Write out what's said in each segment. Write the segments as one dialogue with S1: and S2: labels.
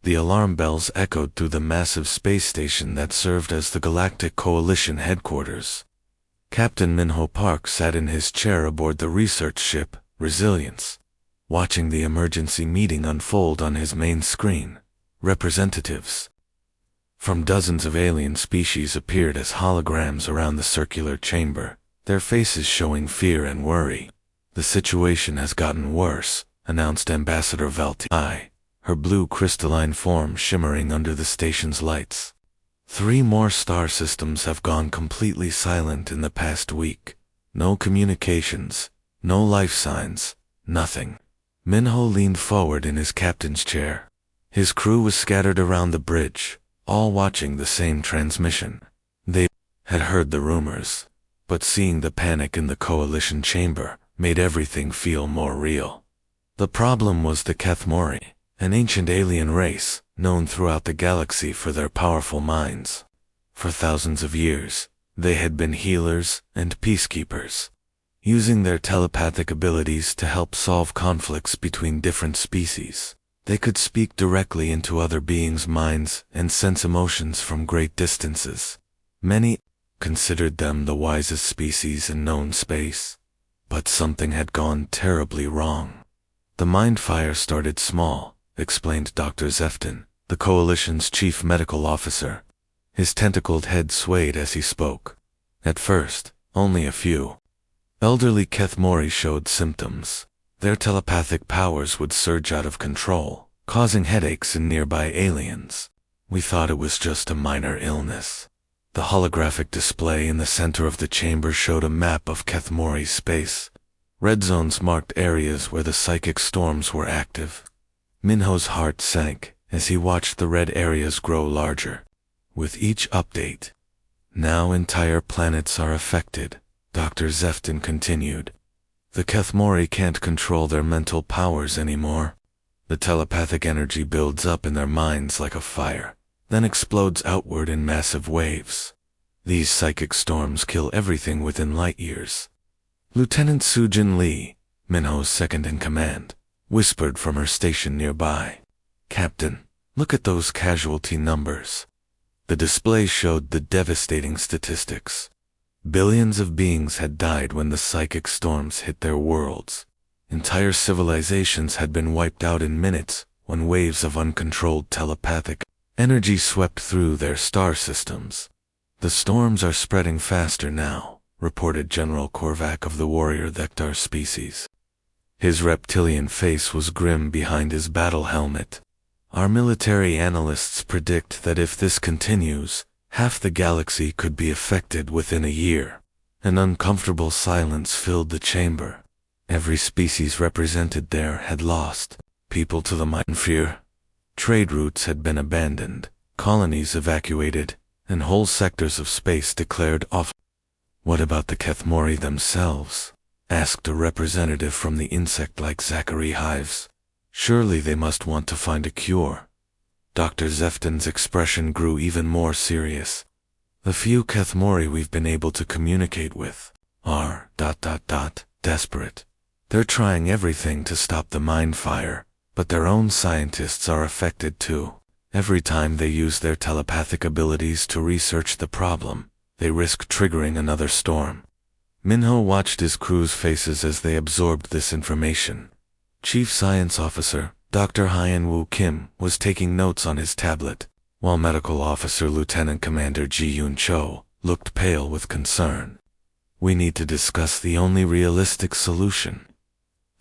S1: The alarm bells echoed through the massive space station that served as the Galactic Coalition headquarters. Captain Minho Park sat in his chair aboard the research ship, Resilience, watching the emergency meeting unfold on his main screen. Representatives from dozens of alien species appeared as holograms around the circular chamber, their faces showing fear and worry. "The situation has gotten worse," announced Ambassador Valti, her blue crystalline form shimmering under the station's lights. "3 more star systems have gone completely silent in the past week. No communications, no life signs, nothing." Minho leaned forward in his captain's chair. His crew was scattered around the bridge, all watching the same transmission. They had heard the rumors, but seeing the panic in the Coalition chamber made everything feel more real. The problem was the Kethmori, an ancient alien race known throughout the galaxy for their powerful minds. For thousands of years, they had been healers and peacekeepers, using their telepathic abilities to help solve conflicts between different species. They could speak directly into other beings' minds and sense emotions from great distances. Many considered them the wisest species in known space. But something had gone terribly wrong. "The mind fire started small," explained Dr. Zefton, the Coalition's chief medical officer. His tentacled head swayed as he spoke. At first, only a few elderly Kethmori showed symptoms. Their telepathic powers would surge out of control, causing headaches in nearby aliens. "We thought it was just a minor illness." The holographic display in the center of the chamber showed a map of Kethmori's space. Red zones marked areas where the psychic storms were active. Minho's heart sank as he watched the red areas grow larger. With each update, "Now entire planets are affected," Dr. Zefton continued. "The Kethmori can't control their mental powers anymore. The telepathic energy builds up in their minds like a fire, then explodes outward in massive waves. These psychic storms kill everything within light years." Lieutenant Sujin Lee, Minho's second-in-command, whispered from her station nearby. "Captain, look at those casualty numbers." The display showed the devastating statistics. Billions of beings had died when the psychic storms hit their worlds. Entire civilizations had been wiped out in minutes when waves of uncontrolled telepathic energy swept through their star systems. "The storms are spreading faster now," reported General Korvac of the warrior Thektar species. His reptilian face was grim behind his battle helmet. "Our military analysts predict that if this continues, half the galaxy could be affected within a year." An uncomfortable silence filled the chamber. Every species represented there had lost people to the mind fear. Trade routes had been abandoned, colonies evacuated, and whole sectors of space declared off. "What about the Kethmori themselves?" asked a representative from the insect-like Zachary hives. "Surely they must want to find a cure." Dr. Zefton's expression grew even more serious. "The few Kethmori we've been able to communicate with are ... desperate. They're trying everything to stop the mind fire, but their own scientists are affected too. Every time they use their telepathic abilities to research the problem, they risk triggering another storm." Minho watched his crew's faces as they absorbed this information. Chief Science Officer Dr. Hyen-Woo Kim was taking notes on his tablet, while Medical Officer Lieutenant Commander Ji-Yoon Cho looked pale with concern. "We need to discuss the only realistic solution,"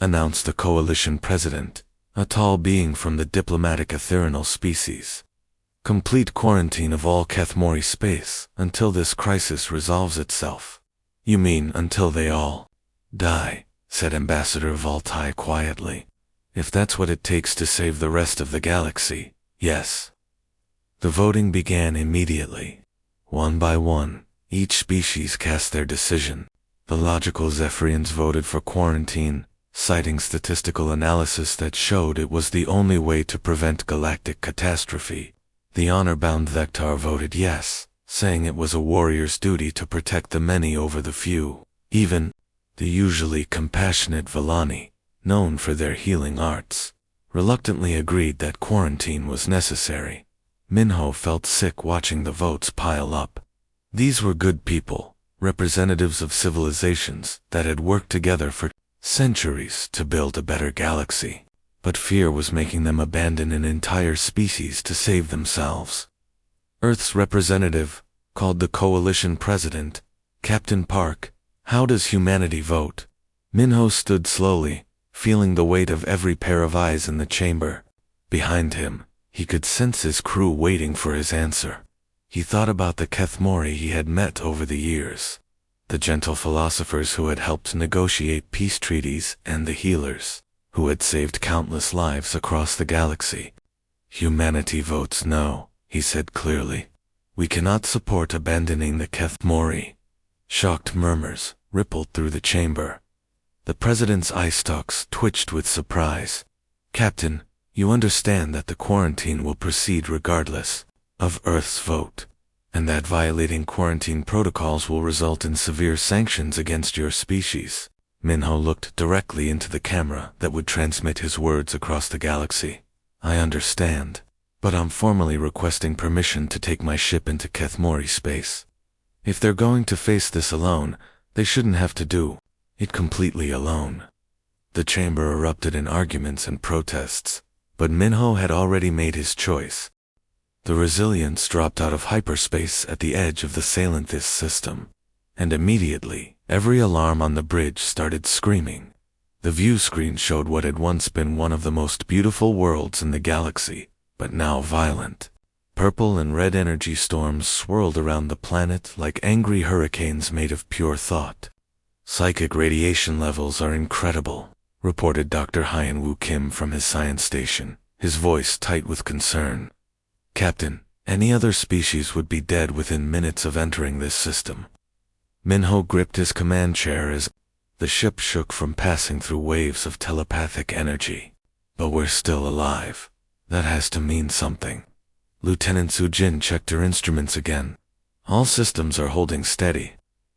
S1: announced the Coalition President, a tall being from the diplomatic Ethereal species. "Complete quarantine of all Kethmori space until this crisis resolves itself." "You mean until they all die," said Ambassador Valtai quietly. "If that's what it takes to save the rest of the galaxy, yes." The voting began immediately. One by one, each species cast their decision. The logical Zephyrians voted for quarantine, citing statistical analysis that showed it was the only way to prevent galactic catastrophe. The honor-bound Thektar voted yes, saying it was a warrior's duty to protect the many over the few. Even the usually compassionate Villani, known for their healing arts, reluctantly agreed that quarantine was necessary. Minho felt sick watching the votes pile up. These were good people, representatives of civilizations that had worked together for centuries to build a better galaxy. But fear was making them abandon an entire species to save themselves. Earth's representative called the coalition president, Captain Park. "How does humanity vote?" Minho stood slowly, feeling the weight of every pair of eyes in the chamber. Behind him, he could sense his crew waiting for his answer. He thought about the Kethmori he had met over the years, the gentle philosophers who had helped negotiate peace treaties, and the healers who had saved countless lives across the galaxy. "Humanity votes no," he said clearly. "We cannot support abandoning the Kethmori." Shocked murmurs rippled through the chamber. The president's eye stalks twitched with surprise. "Captain, you understand that the quarantine will proceed regardless of Earth's vote, and that violating quarantine protocols will result in severe sanctions against your species." Minho looked directly into the camera that would transmit his words across the galaxy. "I understand, but I'm formally requesting permission to take my ship into Kethmori space. If they're going to face this alone, they shouldn't have to do it completely alone." The chamber erupted in arguments and protests, but Minho had already made his choice. The Resilience dropped out of hyperspace at the edge of the Salanthus system, and immediately, every alarm on the bridge started screaming. The view screen showed what had once been one of the most beautiful worlds in the galaxy, but now violent. Purple and red energy storms swirled around the planet like angry hurricanes made of pure thought. "Psychic radiation levels are incredible," reported Dr. Hyen-Woo Kim from his science station, his voice tight with concern. "Captain, any other species would be dead within minutes of entering this system." Minho gripped his command chair as the ship shook from passing through waves of telepathic energy. "But we're still alive. That has to mean something." Lieutenant Sujin checked her instruments again. "All systems are holding steady.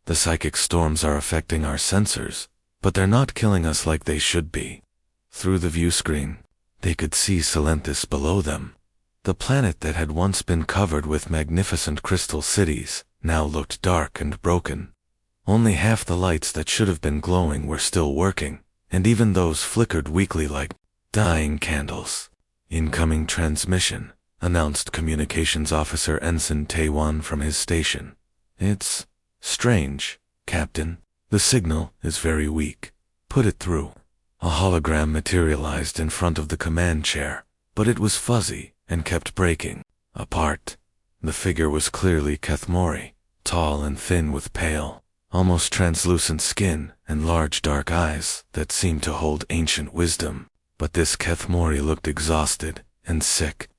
S1: The psychic storms are affecting our sensors, but they're not killing us like they should be." Through the view screen, they could see Salanthus below them. The planet that had once been covered with magnificent crystal cities now looked dark and broken. Only half the lights that should have been glowing were still working, and even those flickered weakly like dying candles. "Incoming transmission," announced Communications Officer Ensign Taewon from his station. "It's strange, Captain. The signal is very weak. Put it through." A hologram materialized in front of the command chair, but it was fuzzy and kept breaking apart. The figure was clearly Kethmori, tall and thin with pale, almost translucent skin and large dark eyes that seemed to hold ancient wisdom. But this Kethmori looked exhausted and sick.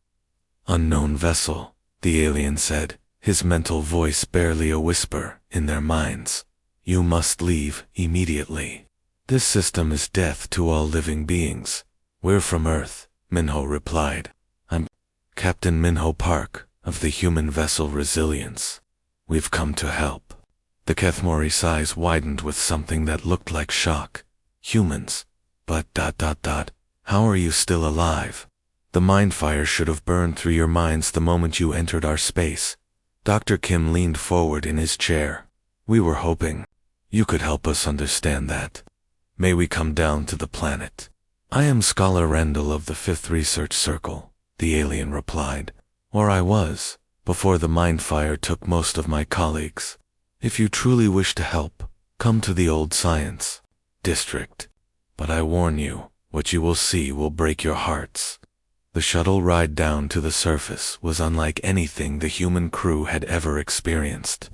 S1: "Unknown vessel," the alien said, his mental voice barely a whisper in their minds. "You must leave immediately. This system is death to all living beings." "We're from Earth," Minho replied. "I'm Captain Minho Park of the human vessel Resilience. We've come to help." The Kethmori's eyes widened with something that looked like shock. "Humans? But ... how are you still alive? The mind fire should have burned through your minds the moment you entered our space." Dr. Kim leaned forward in his chair. "We were hoping you could help us understand that. May we come down to the planet?" "I am Scholar Rendell of the 5th Research Circle," the alien replied. "Or I was, before the mind fire took most of my colleagues. If you truly wish to help, come to the Old Science District. But I warn you, what you will see will break your hearts." The shuttle ride down to the surface was unlike anything the human crew had ever experienced.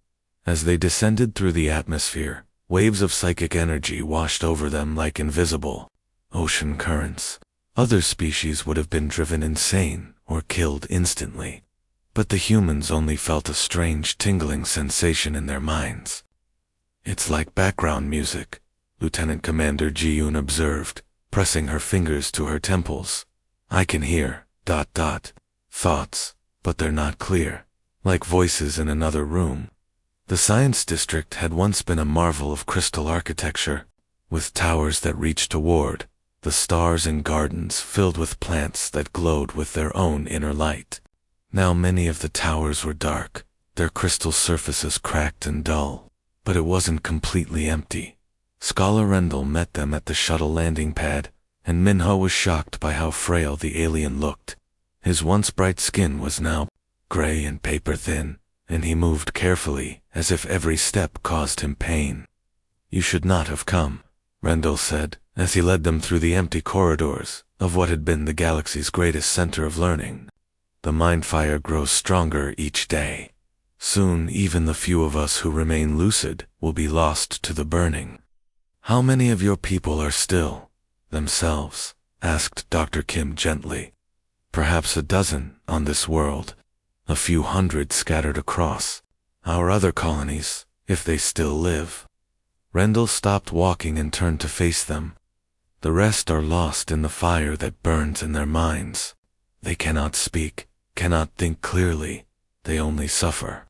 S1: As they descended through the atmosphere, waves of psychic energy washed over them like invisible ocean currents. Other species would have been driven insane or killed instantly, but the humans only felt a strange tingling sensation in their minds. "It's like background music," Lieutenant Commander Ji-yoon observed, pressing her fingers to her temples. "I can hear ... thoughts, but they're not clear, like voices in another room." The science district had once been a marvel of crystal architecture, with towers that reached toward the stars and gardens filled with plants that glowed with their own inner light. Now many of the towers were dark, their crystal surfaces cracked and dull, but it wasn't completely empty. Scholar Rendell met them at the shuttle landing pad, and Minho was shocked by how frail the alien looked. His once bright skin was now gray and paper-thin, and he moved carefully, as if every step caused him pain. "You should not have come," Rendell said, as he led them through the empty corridors of what had been the galaxy's greatest center of learning. "The mind fire grows stronger each day. Soon even the few of us who remain lucid will be lost to the burning." "How many of your people are still themselves?" asked Dr. Kim gently. "Perhaps a dozen on this world, a few hundred scattered across our other colonies, if they still live." Rendell stopped walking and turned to face them. "The rest are lost in the fire that burns in their minds. They cannot speak, cannot think clearly, they only suffer."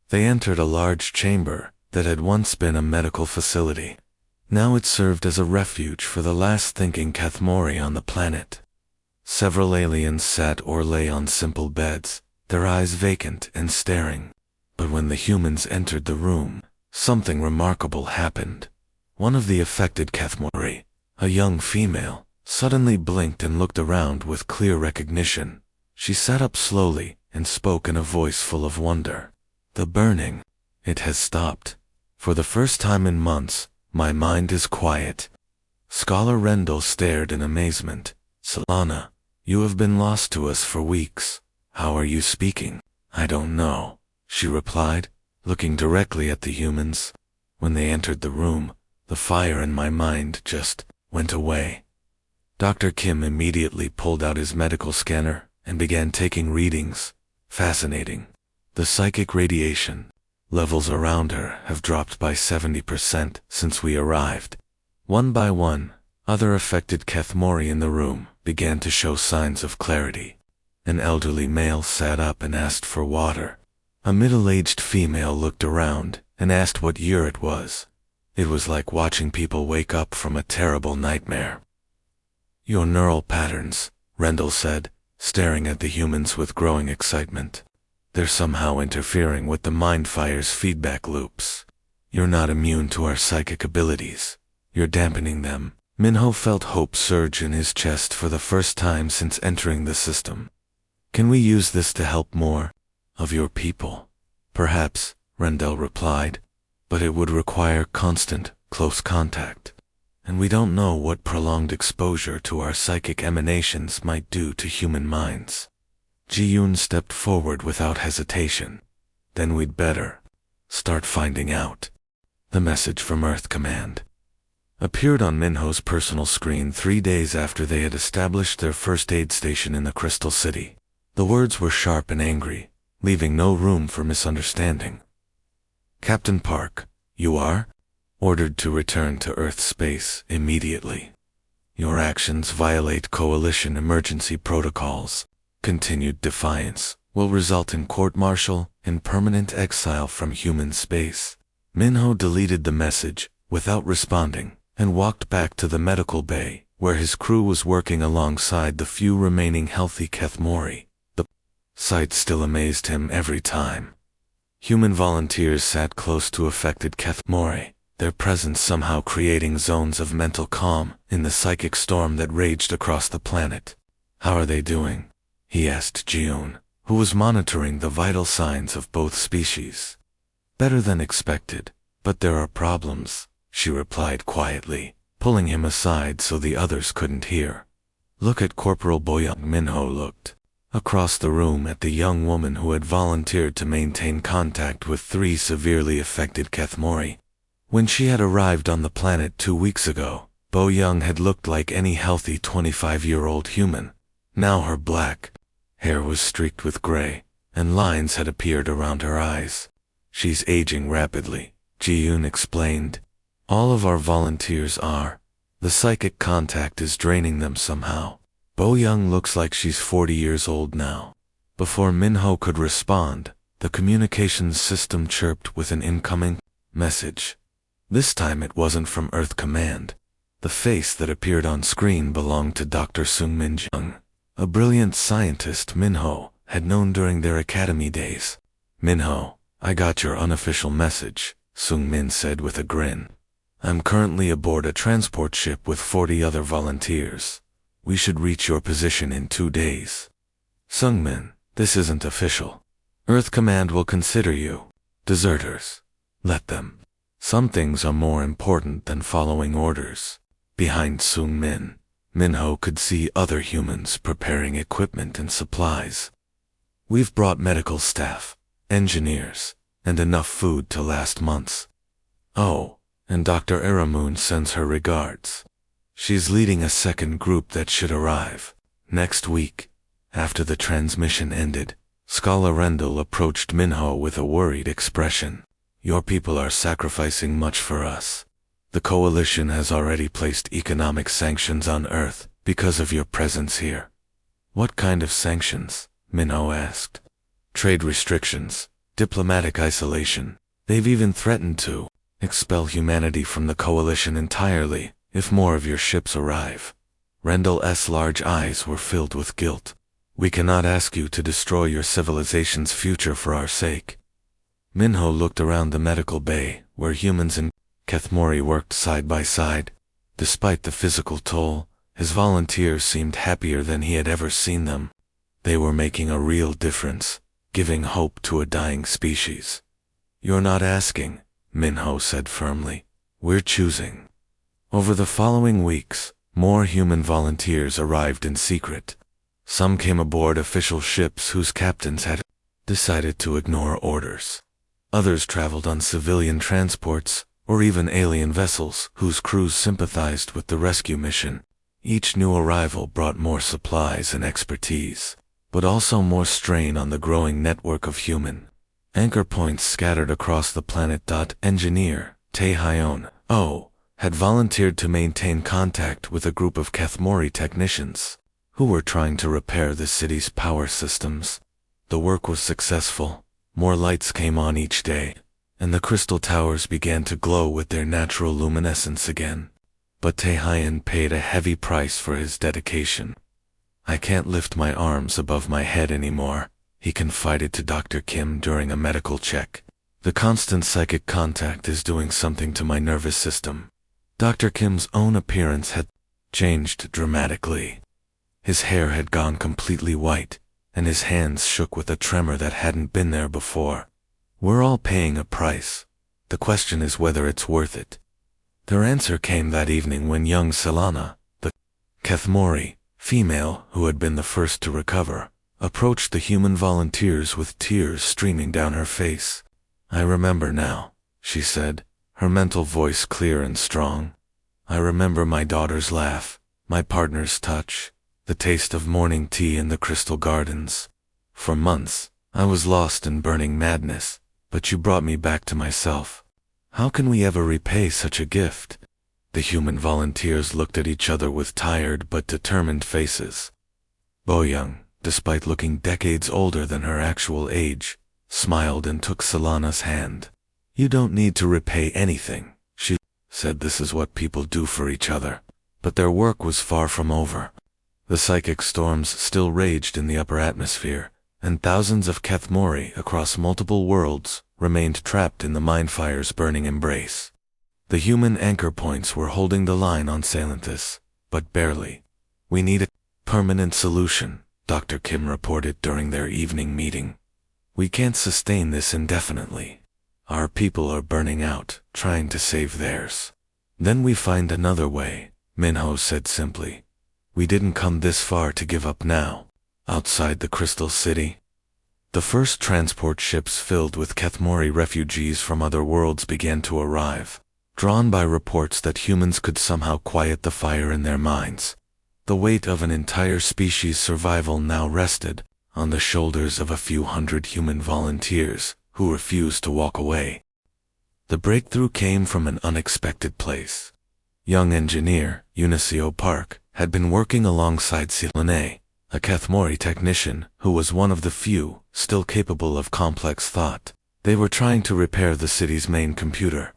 S1: They entered a large chamber that had once been a medical facility. Now it served as a refuge for the last thinking Kathmori on the planet. Several aliens sat or lay on simple beds, their eyes vacant and staring. But when the humans entered the room, something remarkable happened. One of the affected Kathmori, a young female, suddenly blinked and looked around with clear recognition. She sat up slowly and spoke in a voice full of wonder. "The burning, it has stopped. For the first time in months, my mind is quiet." Scholar Rendell stared in amazement. "Solana, you have been lost to us for weeks. How are you speaking?" "I don't know," she replied, looking directly at the humans. "When they entered the room, the fire in my mind just went away." Dr. Kim immediately pulled out his medical scanner and began taking readings. Fascinating. The psychic radiation levels around her have dropped by 70% since we arrived. One by one, other affected Kathmori in the room began to show signs of clarity. An elderly male sat up and asked for water. A middle-aged female looked around and asked what year it was. It was like watching people wake up from a terrible nightmare. "Your neural patterns," Rendell said, staring at the humans with growing excitement. "They're somehow interfering with the mind fire's feedback loops. You're not immune to our psychic abilities. You're dampening them." Minho felt hope surge in his chest for the first time since entering the system. "Can we use this to help more of your people?" "Perhaps," Rendell replied, "but it would require constant, close contact. And we don't know what prolonged exposure to our psychic emanations might do to human minds." Ji-yoon stepped forward without hesitation. "Then we'd better start finding out." The message from Earth Command appeared on Minho's personal screen 3 days after they had established their first aid station in the Crystal City. The words were sharp and angry, leaving no room for misunderstanding. "Captain Park, you are ordered to return to Earth space immediately. Your actions violate Coalition emergency protocols. Continued defiance will result in court-martial and permanent exile from human space." Minho deleted the message without responding and walked back to the medical bay, where his crew was working alongside the few remaining healthy Kathmori. The sight still amazed him every time. Human volunteers sat close to affected Kathmori, their presence somehow creating zones of mental calm in the psychic storm that raged across the planet. "How are they doing?" he asked Ji-yoon, who was monitoring the vital signs of both species. "Better than expected, but there are problems," she replied quietly, pulling him aside so the others couldn't hear. "Look at Corporal Boyoung." Minho looked across the room at the young woman who had volunteered to maintain contact with 3 severely affected Kathmori. When she had arrived on the planet 2 weeks ago, Boyoung had looked like any healthy 25-year-old human. Now her black hair was streaked with gray, and lines had appeared around her eyes. "She's aging rapidly," Ji-yoon explained. "All of our volunteers are. The psychic contact is draining them somehow. Boyoung looks like she's 40 years old now." Before Minho could respond, the communications system chirped with an incoming message. This time it wasn't from Earth Command. The face that appeared on screen belonged to Dr. Seung-min Jung, a brilliant scientist Minho had known during their academy days. "Minho, I got your unofficial message," Seung-min said with a grin. "I'm currently aboard a transport ship with 40 other volunteers. We should reach your position in 2 days. Seung-min, this isn't official. Earth Command will consider you deserters. Let them. Some things are more important than following orders." Behind Seung-min, Minho could see other humans preparing equipment and supplies. "We've brought medical staff, engineers, and enough food to last months. Oh, and Dr. Aramoon sends her regards. She's leading a second group that should arrive next week." After the transmission ended, Scholar Rendell approached Minho with a worried expression. "Your people are sacrificing much for us. The Coalition has already placed economic sanctions on Earth because of your presence here." "What kind of sanctions?" Minho asked. "Trade restrictions, diplomatic isolation. They've even threatened to expel humanity from the Coalition entirely if more of your ships arrive." Rendell's large eyes were filled with guilt. "We cannot ask you to destroy your civilization's future for our sake." Minho looked around the medical bay, where humans and Kethmori worked side by side. Despite the physical toll, his volunteers seemed happier than he had ever seen them. They were making a real difference, giving hope to a dying species. "You're not asking," Minho said firmly. "We're choosing." Over the following weeks, more human volunteers arrived in secret. Some came aboard official ships whose captains had decided to ignore orders. Others traveled on civilian transports, or even alien vessels whose crews sympathized with the rescue mission. Each new arrival brought more supplies and expertise, but also more strain on the growing network of human anchor points scattered across the planet. Engineer Tae-Hyeon had volunteered to maintain contact with a group of Kethmori technicians who were trying to repair the city's power systems. The work was successful. More lights came on each day, and the crystal towers began to glow with their natural luminescence again. But Tae-Hyeon paid a heavy price for his dedication. "I can't lift my arms above my head anymore," he confided to Dr. Kim during a medical check. "The constant psychic contact is doing something to my nervous system." Dr. Kim's own appearance had changed dramatically. His hair had gone completely white, and his hands shook with a tremor that hadn't been there before. "We're all paying a price. The question is whether it's worth it." Their answer came that evening when young Selana, the Kethmori female who had been the first to recover, approached the human volunteers with tears streaming down her face. "I remember now," she said, her mental voice clear and strong. "I remember my daughter's laugh, my partner's touch, the taste of morning tea in the crystal gardens. For months, I was lost in burning madness, but you brought me back to myself. How can we ever repay such a gift?" The human volunteers looked at each other with tired but determined faces. Bo-young, despite looking decades older than her actual age, smiled and took Solana's hand. "You don't need to repay anything," she said. "This is what people do for each other." But their work was far from over. The psychic storms still raged in the upper atmosphere, and thousands of Kethmori across multiple worlds remained trapped in the minefire's burning embrace. The human anchor points were holding the line on Salanthus, but barely. "We need a permanent solution," Dr. Kim reported during their evening meeting. "We can't sustain this indefinitely. Our people are burning out, trying to save theirs." "Then we find another way," Minho said simply. "We didn't come this far to give up now." Outside the Crystal City, the first transport ships filled with Kethmori refugees from other worlds began to arrive, drawn by reports that humans could somehow quiet the fire in their minds. The weight of an entire species' survival now rested on the shoulders of a few hundred human volunteers who refused to walk away. The breakthrough came from an unexpected place. Young engineer Unisio Park had been working alongside Silene, a Kethmori technician who was one of the few still capable of complex thought. They were trying to repair the city's main computer.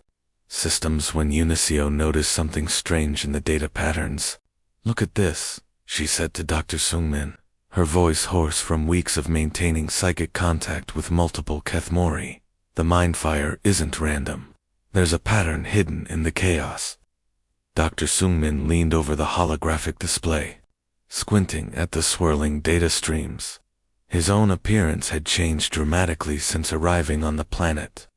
S1: systems when Unicio noticed something strange in the data patterns. "Look at this," she said to Dr. Sungmin, her voice hoarse from weeks of maintaining psychic contact with multiple Kethmori. "The mind fire isn't random. There's a pattern hidden in the chaos." Dr. Sungmin leaned over the holographic display, squinting at the swirling data streams. His own appearance had changed dramatically since arriving on the planet.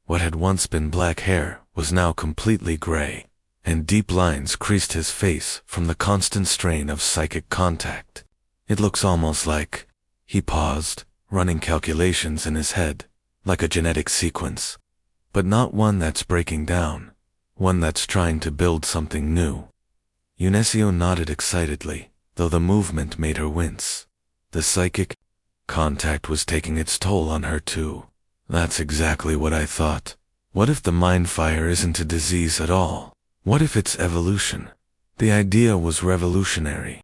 S1: What had once been black hair was now completely gray, and deep lines creased his face from the constant strain of psychic contact. "It looks almost like—" He paused, running calculations in his head, "like a genetic sequence. But not one that's breaking down, one that's trying to build something new." Unicio nodded excitedly, though the movement made her wince. The psychic contact was taking its toll on her too. "That's exactly what I thought. What if the mind fire isn't a disease at all? What if it's evolution?" The idea was revolutionary.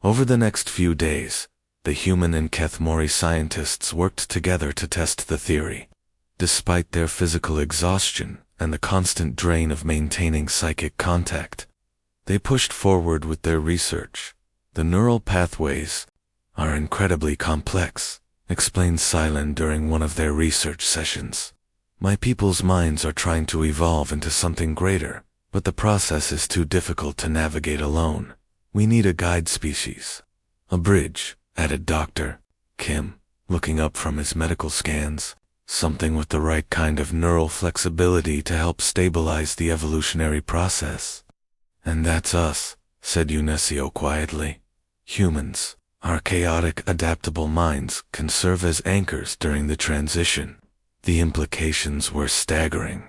S1: Over the next few days, the human and Kethmori scientists worked together to test the theory. Despite their physical exhaustion and the constant drain of maintaining psychic contact, they pushed forward with their research. "The neural pathways are incredibly complex," explained Silen during one of their research sessions. "My people's minds are trying to evolve into something greater, but the process is too difficult to navigate alone. We need a guide species." "A bridge," added Dr. Kim, looking up from his medical scans. "Something with the right kind of neural flexibility to help stabilize the evolutionary process." "And that's us," said Unicio quietly. "Humans. Our chaotic, adaptable minds can serve as anchors during the transition." The implications were staggering.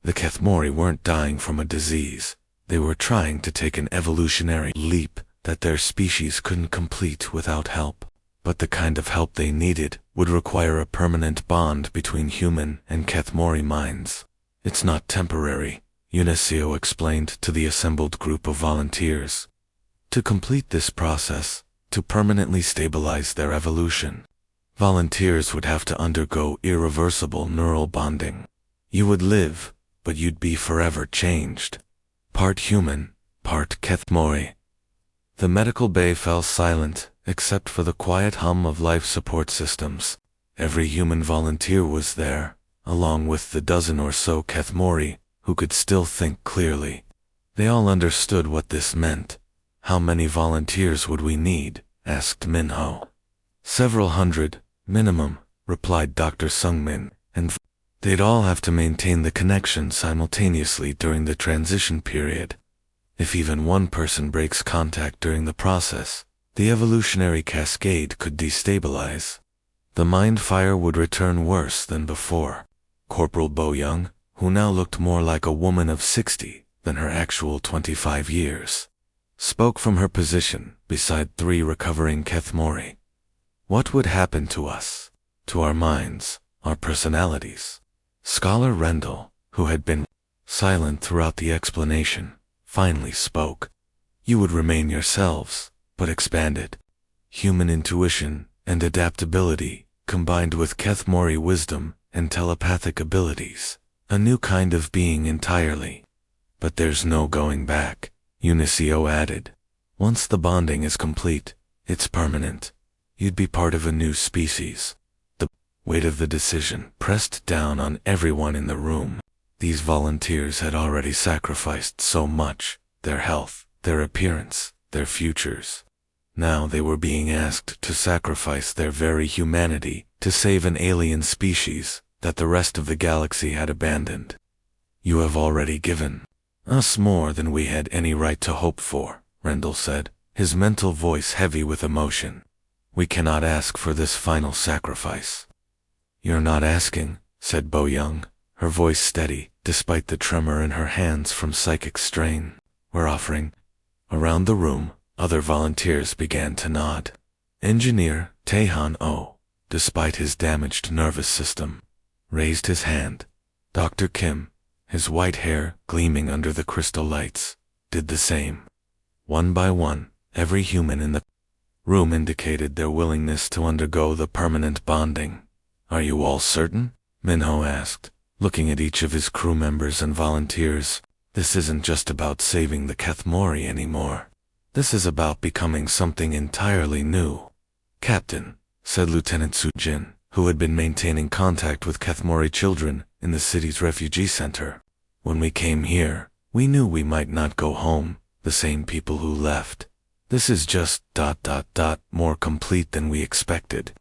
S1: The Kethmori weren't dying from a disease. They were trying to take an evolutionary leap that their species couldn't complete without help. But the kind of help they needed would require a permanent bond between human and Kethmori minds. "It's not temporary," Unicio explained to the assembled group of volunteers. "To complete this process, to permanently stabilize their evolution, volunteers would have to undergo irreversible neural bonding. You would live, but you'd be forever changed. Part human, part Kethmori." The medical bay fell silent, except for the quiet hum of life support systems. Every human volunteer was there, along with the dozen or so Kethmori who could still think clearly. They all understood what this meant. "How many volunteers would we need?" asked Minho. "Several hundred, minimum," replied Dr. Sungmin, "and they'd all have to maintain the connection simultaneously during the transition period. If even one person breaks contact during the process, the evolutionary cascade could destabilize. The mind fire would return worse than before." Corporal Bo Young, who now looked more like a woman of 60 than her actual 25 years, spoke from her position beside 3 recovering Kethmori. "What would happen to us, to our minds, our personalities?" Scholar Rendell, who had been silent throughout the explanation, finally spoke. "You would remain yourselves, but expanded. Human intuition and adaptability combined with Kethmori wisdom and telepathic abilities. A new kind of being entirely. But there's no going back," Unicio added. "Once the bonding is complete, it's permanent. You'd be part of a new species." The weight of the decision pressed down on everyone in the room. These volunteers had already sacrificed so much: their health, their appearance, their futures. Now they were being asked to sacrifice their very humanity to save an alien species that the rest of the galaxy had abandoned. "You have already given us more than we had any right to hope for," Rendell said, his mental voice heavy with emotion. "We cannot ask for this final sacrifice." "You're not asking," said Bo Young, her voice steady despite the tremor in her hands from psychic strain. "We're offering." Around the room, other volunteers began to nod. Engineer Taehan Oh, despite his damaged nervous system, raised his hand. Dr. Kim, his white hair gleaming under the crystal lights, did the same. One by one, every human in the room indicated their willingness to undergo the permanent bonding. "Are you all certain?" Minho asked. looking at each of his crew members and volunteers. This isn't just about saving the Kethmori anymore. This is about becoming something entirely new. Captain, said Lieutenant Sujin, who had been maintaining contact with Kethmori children in the city's refugee center. When we came here, we knew we might not go home, the same people who left. This is just ... more complete than we expected.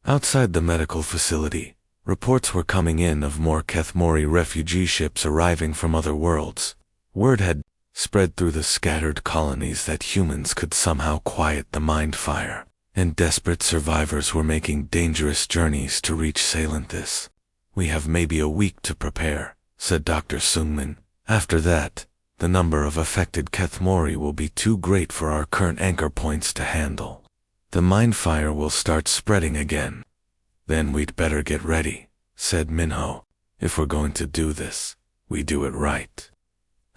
S1: Outside the medical facility, reports were coming in of more Kethmori refugee ships arriving from other worlds. Word had spread through the scattered colonies that humans could somehow quiet the mind fire, and desperate survivors were making dangerous journeys to reach Salanthus. We have maybe a week to prepare, said Dr. Sungmin. After that, the number of affected Kethmori will be too great for our current anchor points to handle. The mind fire will start spreading again. Then we'd better get ready, said Minho. If we're going to do this, we do it right.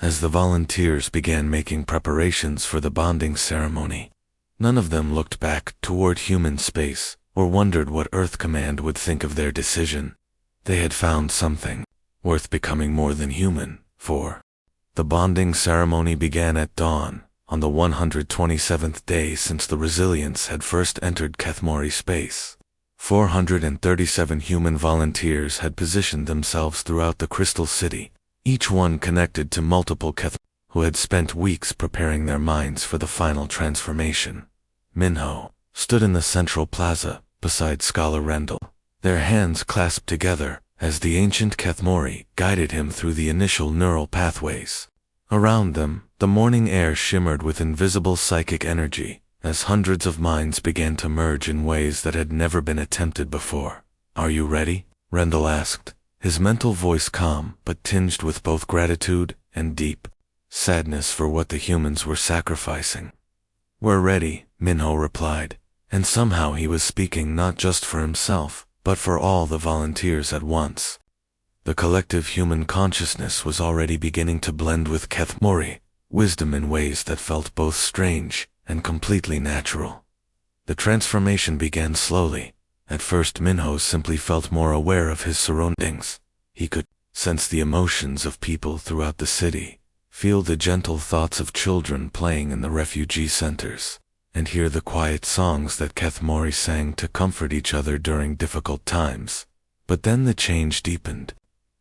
S1: As the volunteers began making preparations for the bonding ceremony, none of them looked back toward human space or wondered what Earth Command would think of their decision. They had found something worth becoming more than human for. The bonding ceremony began at dawn, on the 127th day since the Resilience had first entered Kethmori space. 437 human volunteers had positioned themselves throughout the Crystal City, each one connected to multiple Keth who had spent weeks preparing their minds for the final transformation. Minho stood in the central plaza beside Scholar Rendell, their hands clasped together as the ancient Kethmori guided him through the initial neural pathways. Around them, the morning air shimmered with invisible psychic energy as hundreds of minds began to merge in ways that had never been attempted before. Are you ready? Rendell asked, his mental voice calm but tinged with both gratitude and deep sadness for what the humans were sacrificing. We're ready, Minho replied, and somehow he was speaking not just for himself, but for all the volunteers at once. The collective human consciousness was already beginning to blend with Kethmori wisdom in ways that felt both strange and completely natural. The transformation began slowly. At first Minho simply felt more aware of his surroundings. He could sense the emotions of people throughout the city, feel the gentle thoughts of children playing in the refugee centers, and hear the quiet songs that Kethmori sang to comfort each other during difficult times. But then the change deepened.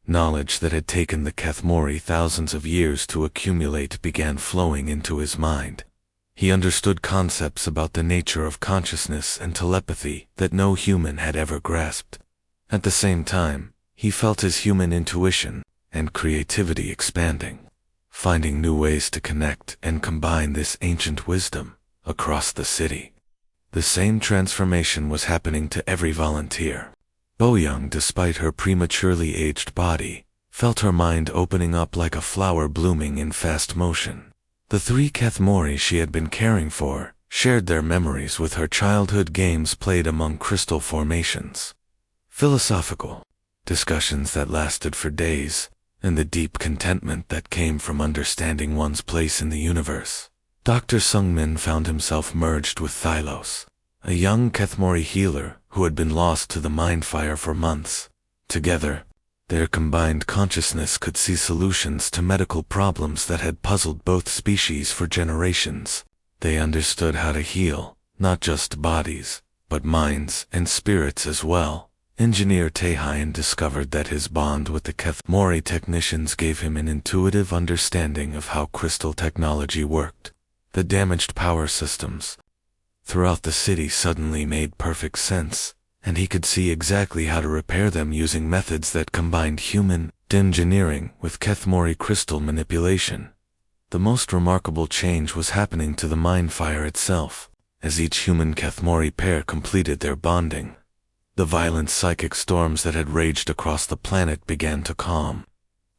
S1: Knowledge that had taken the Kethmori thousands of years to accumulate began flowing into his mind. He understood concepts about the nature of consciousness and telepathy that no human had ever grasped. At the same time, he felt his human intuition and creativity expanding, finding new ways to connect and combine this ancient wisdom across the city. The same transformation was happening to every volunteer. Boyoung, despite her prematurely aged body, felt her mind opening up like a flower blooming in fast motion. The three Kethmori she had been caring for shared their memories with her childhood games played among crystal formations. Philosophical discussions that lasted for days, and the deep contentment that came from understanding one's place in the universe. Dr. Sungmin found himself merged with Thylos, a young Kethmori healer who had been lost to the mind fire for months. Together, their combined consciousness could see solutions to medical problems that had puzzled both species for generations. They understood how to heal, not just bodies, but minds and spirits as well. Engineer Taehyun discovered that his bond with the Kethmori technicians gave him an intuitive understanding of how crystal technology worked. The damaged power systems throughout the city suddenly made perfect sense, and he could see exactly how to repair them using methods that combined human engineering with Kethmori crystal manipulation. The most remarkable change was happening to the mind fire itself, as each human Kethmori pair completed their bonding. The violent psychic storms that had raged across the planet began to calm.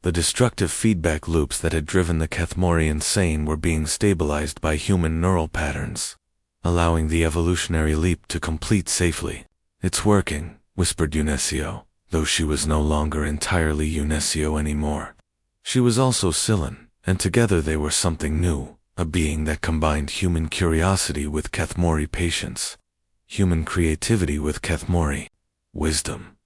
S1: The destructive feedback loops that had driven the Kethmori insane were being stabilized by human neural patterns, allowing the evolutionary leap to complete safely. It's working, whispered Unesio, though she was no longer entirely Unesio anymore. She was also Scyllin, and together they were something new, a being that combined human curiosity with Kethmori patience, human creativity with Kethmori wisdom.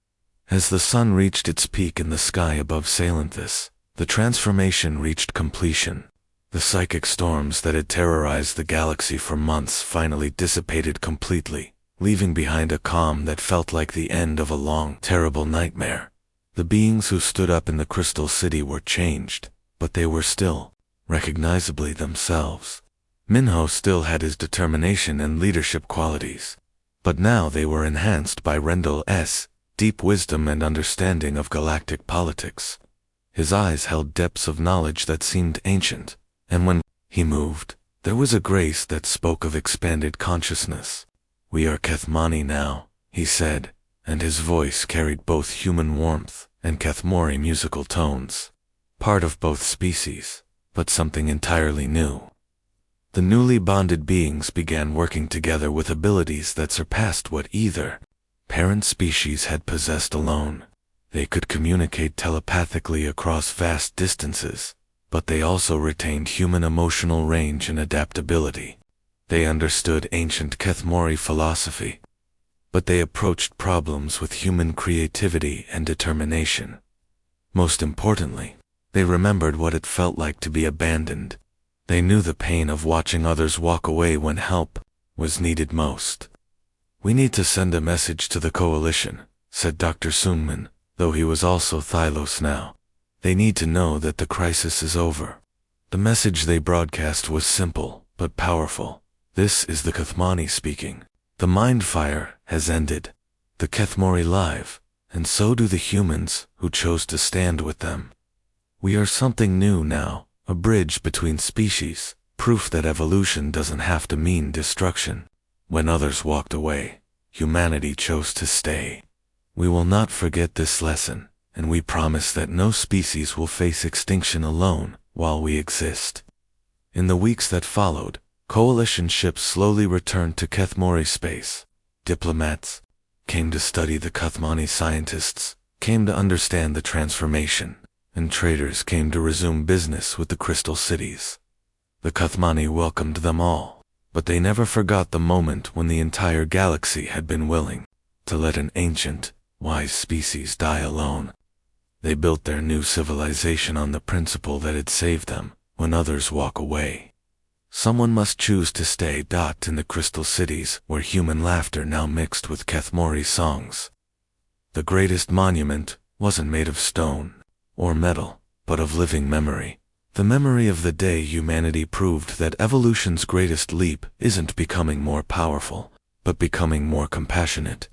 S1: As the sun reached its peak in the sky above Salanthus, the transformation reached completion. The psychic storms that had terrorized the galaxy for months finally dissipated completely, leaving behind a calm that felt like the end of a long, terrible nightmare. The beings who stood up in the Crystal City were changed, but they were still, recognizably themselves. Minho still had his determination and leadership qualities, but now they were enhanced by Rendell's deep wisdom and understanding of galactic politics. His eyes held depths of knowledge that seemed ancient, and when he moved, there was a grace that spoke of expanded consciousness. "We are Kethmani now," he said, and his voice carried both human warmth and Kethmori musical tones. Part of both species, but something entirely new. The newly bonded beings began working together with abilities that surpassed what either parent species had possessed alone. They could communicate telepathically across vast distances, but they also retained human emotional range and adaptability. They understood ancient Kethmori philosophy, but they approached problems with human creativity and determination. Most importantly, they remembered what it felt like to be abandoned. They knew the pain of watching others walk away when help was needed most. "We need to send a message to the Coalition," said Dr. Sunman, though he was also Thylos now. "They need to know that the crisis is over." The message they broadcast was simple, but powerful. "This is the Kethmani speaking. The mind fire has ended. The Kethmori live, and so do the humans who chose to stand with them. We are something new now, a bridge between species, proof that evolution doesn't have to mean destruction. When others walked away, humanity chose to stay. We will not forget this lesson, and we promise that no species will face extinction alone while we exist." In the weeks that followed, Coalition ships slowly returned to Kethmori space. Diplomats came to study the Kethmani, scientists came to understand the transformation, and traders came to resume business with the Crystal Cities. The Kethmani welcomed them all, but they never forgot the moment when the entire galaxy had been willing to let an ancient, wise species die alone. They built their new civilization on the principle that it saved them when others walk away. Someone must choose to stay. In the Crystal Cities, where human laughter now mixed with Kethmori songs. The greatest monument wasn't made of stone or metal, but of living memory. The memory of the day humanity proved that evolution's greatest leap isn't becoming more powerful, but becoming more compassionate.